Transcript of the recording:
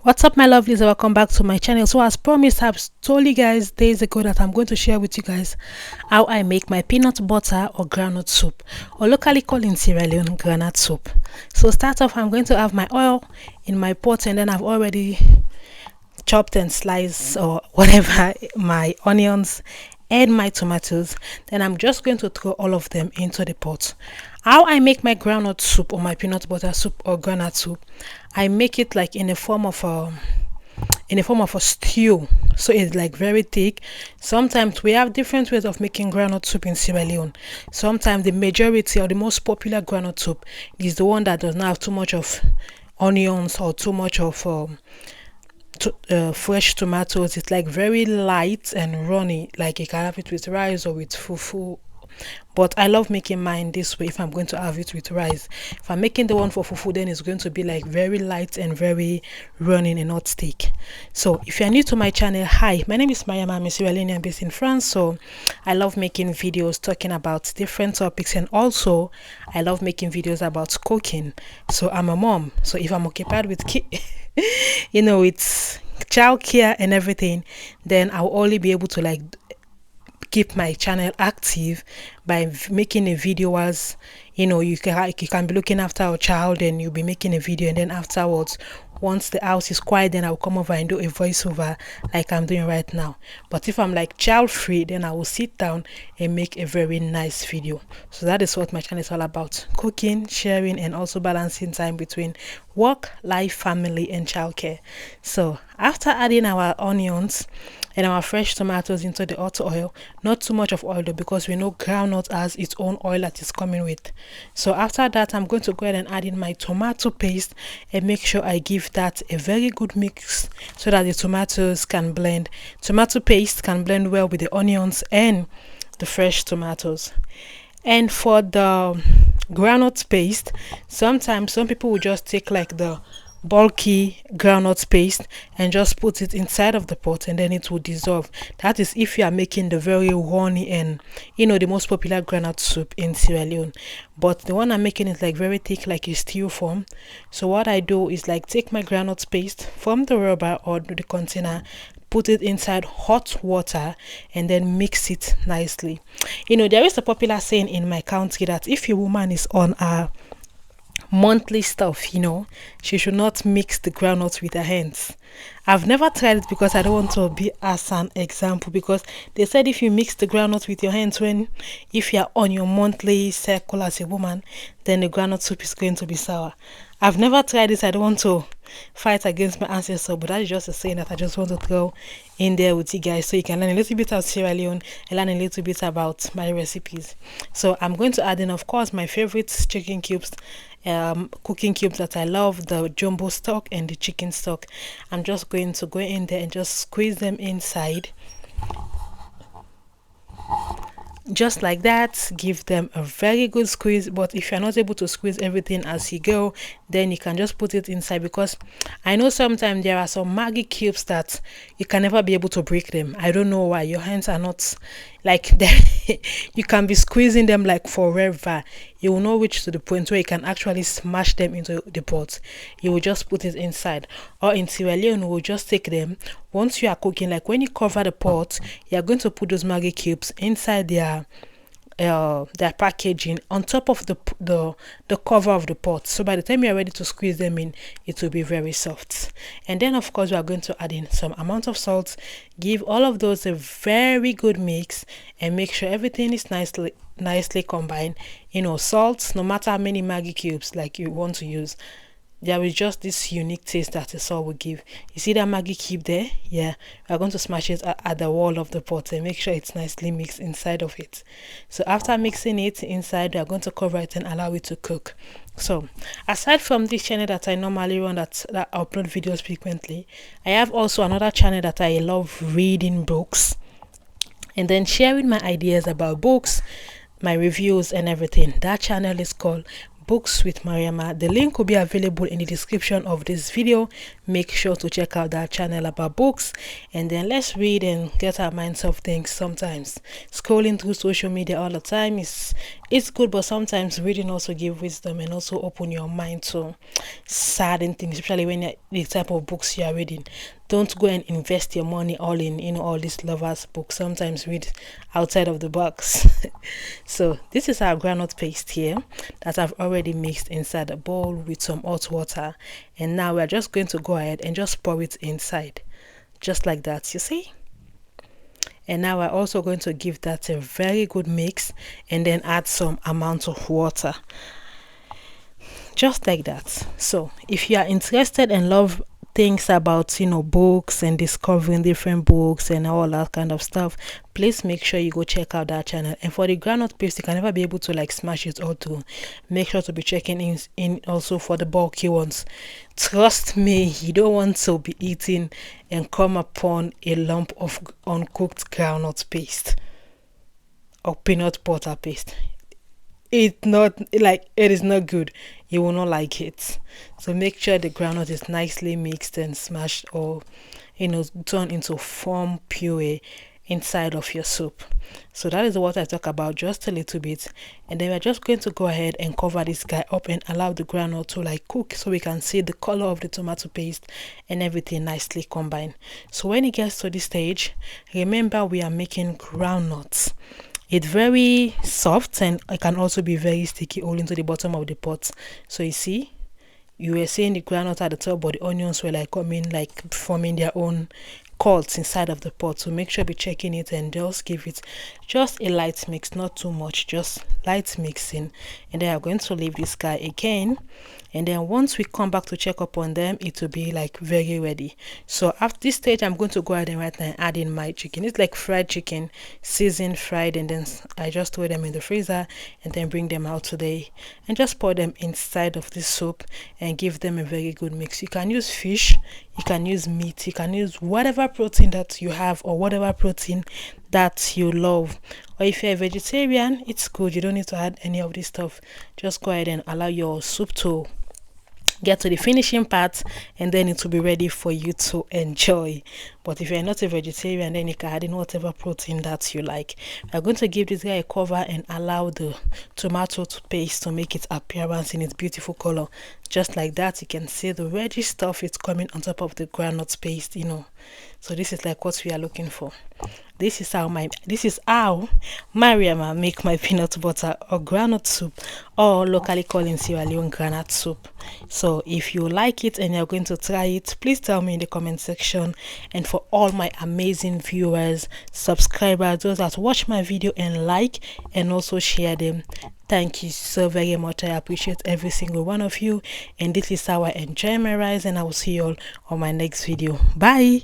What's up, my lovelies? Welcome back to my channel. So as promised, I've told you guys days ago that I'm going to share with you guys how I make my peanut butter or groundnut soup, or locally called in Sierra Leone groundnut soup. So start off, I'm going to have my oil in my pot, and then I've already chopped and sliced or whatever my onions and my tomatoes. Then I'm just going to throw all of them into the pot. How I make my groundnut soup or my peanut butter soup or groundnut soup, I make it like in a form of a stew, so it's like very thick. Sometimes we have different ways of making groundnut soup in Sierra Leone. Sometimes the majority or the most popular groundnut soup is the one that does not have too much of onions or too much of fresh tomatoes. It's like very light and runny, like you can have it with rice or with fufu, but I love making mine this way. If I'm going to have it with rice, if I'm making the one for fufu, then it's going to be like very light and very running and not thick. So if you're new to my channel, hi, my name is Mariam. I'm a Sierra Leonean based in France. So I love making videos talking about different topics, and also I love making videos about cooking. So I'm a mom, so if I'm occupied with it's childcare and everything, then I'll only be able to like keep my channel active by making a video. As you can be looking after a child and you'll be making a video, and then afterwards, once the house is quiet, then I'll come over and do a voiceover like I'm doing right now. But if I'm like child free, then I will sit down and make a very nice video. So that is what my channel is all about: cooking, sharing, and also balancing time between work, life, family, and childcare. So after adding our onions and our fresh tomatoes into the hot oil, not too much of oil though, because we know groundnut has its own oil that is coming with. So after that, I'm going to go ahead and add in my tomato paste and make sure I give that a very good mix so that the tomatoes can blend. Tomato paste can blend well with the onions and the fresh tomatoes. And for the groundnut paste, sometimes some people will just take like the bulky groundnut paste and just put it inside of the pot, and then it will dissolve. That is if you are making the very runny and the most popular groundnut soup in Sierra Leone. But the one I'm making is like very thick, like a stew form. So what I do is like take my groundnut paste from the rubber or the container, put it inside hot water, and then mix it nicely. There is a popular saying in my country that if a woman is on a monthly stuff, she should not mix the groundnuts with her hands. I've never tried it because I don't want to be as an example, because they said if you mix the groundnut with your hands, if you're on your monthly cycle as a woman, then the groundnut soup is going to be sour. I've never tried this. I don't want to fight against my ancestors, but that is just a saying that I just want to throw in there with you guys, so you can learn a little bit about Sierra Leone and learn a little bit about my recipes. So I'm going to add in, of course, my favorite chicken cubes, cooking cubes that I love, the jumbo stock and the chicken stock. I'm just going to go in there and just squeeze them inside, just like that. Give them a very good squeeze. But if you're not able to squeeze everything as you go, then you can just put it inside, because I know sometimes there are some Maggi cubes that you can never be able to break them. I don't know why. Your hands are not like that. You can be squeezing them like forever. You will not reach to the point where you can actually smash them into the pot. You will just put it inside. Or in Sierra Leone, we will just take them. Once you are cooking, like when you cover the pot, you are going to put those Maggi cubes inside their packaging on top of the cover of the pot, so by the time you're ready to squeeze them in, it will be very soft. And then of course we are going to add in some amount of salt. Give all of those a very good mix and make sure everything is nicely combined. Salt, no matter how many Maggi cubes like you want to use, there is just this unique taste that the salt will give. You see that Maggi cube there? Yeah, we're going to smash it at the wall of the pot and make sure it's nicely mixed inside of it. So after mixing it inside, we are going to cover it and allow it to cook. So aside from this channel that I normally run, that upload videos frequently, I have also another channel that I love reading books and then sharing my ideas about books, my reviews and everything. That channel is called Books with Mariama. The link will be available in the description of this video. Make sure to check out that channel about books, and then let's read and get our minds off things. Sometimes scrolling through social media all the time is it's good, but sometimes reading also give wisdom and also open your mind to certain things, especially when the type of books you are reading. Don't go and invest your money all in, all these lovers books. Sometimes read outside of the box. So this is our groundnut paste here that I've already mixed inside a bowl with some hot water, and now we're just going to go ahead and just pour it inside, just like that, you see. And now we're also going to give that a very good mix and then add some amount of water, just like that. So if you are interested and love things about books and discovering different books and all that kind of stuff, please make sure you go check out that channel. And for the groundnut paste, you can never be able to like smash it all through. Make sure to be checking in also for the bulky ones. Trust me, you don't want to be eating and come upon a lump of uncooked groundnut paste or peanut butter paste. It is not good. You will not like it. So make sure the groundnut is nicely mixed and smashed, or turned into foam puree inside of your soup. So that is what I talk about, just a little bit. And then we're just going to go ahead and cover this guy up and allow the groundnut to like cook, so we can see the color of the tomato paste and everything nicely combined. So when it gets to this stage, remember we are making groundnuts. It's very soft and it can also be very sticky all into the bottom of the pot. So you see, you were seeing the groundnut at the top, but the onions were like forming their own curds inside of the pot. So make sure be checking it and just give it just a light mix, not too much, just light mixing. And then I'm going to leave this guy again, and then once we come back to check up on them, it will be like very ready. So after this stage, I'm going to go ahead and right now add in my chicken. It's like fried chicken, seasoned, fried, and then I just throw them in the freezer and then bring them out today and just pour them inside of this soup and give them a very good mix. You can use fish, you can use meat, you can use whatever protein that you have or whatever protein that you love. Or if you're a vegetarian, it's good, you don't need to add any of this stuff. Just go ahead and allow your soup to get to the finishing part, and then it will be ready for you to enjoy. But if you're not a vegetarian, then you can add in whatever protein that you like. We're going to give this guy a cover and allow the tomato paste to make its appearance in its beautiful color, just like that. You can see the reddish stuff is coming on top of the groundnut paste, so this is like what we are looking for. This is how Mariama make my peanut butter or groundnut soup, or locally called in Sierra Leone groundnut soup. So if you like it and you're going to try it, please tell me in the comment section. And for all my amazing viewers, subscribers, those that watch my video and like and also share them, thank you so very much. I appreciate every single one of you. And this is how I enjoy my rice, and I will see you all on my next video. Bye.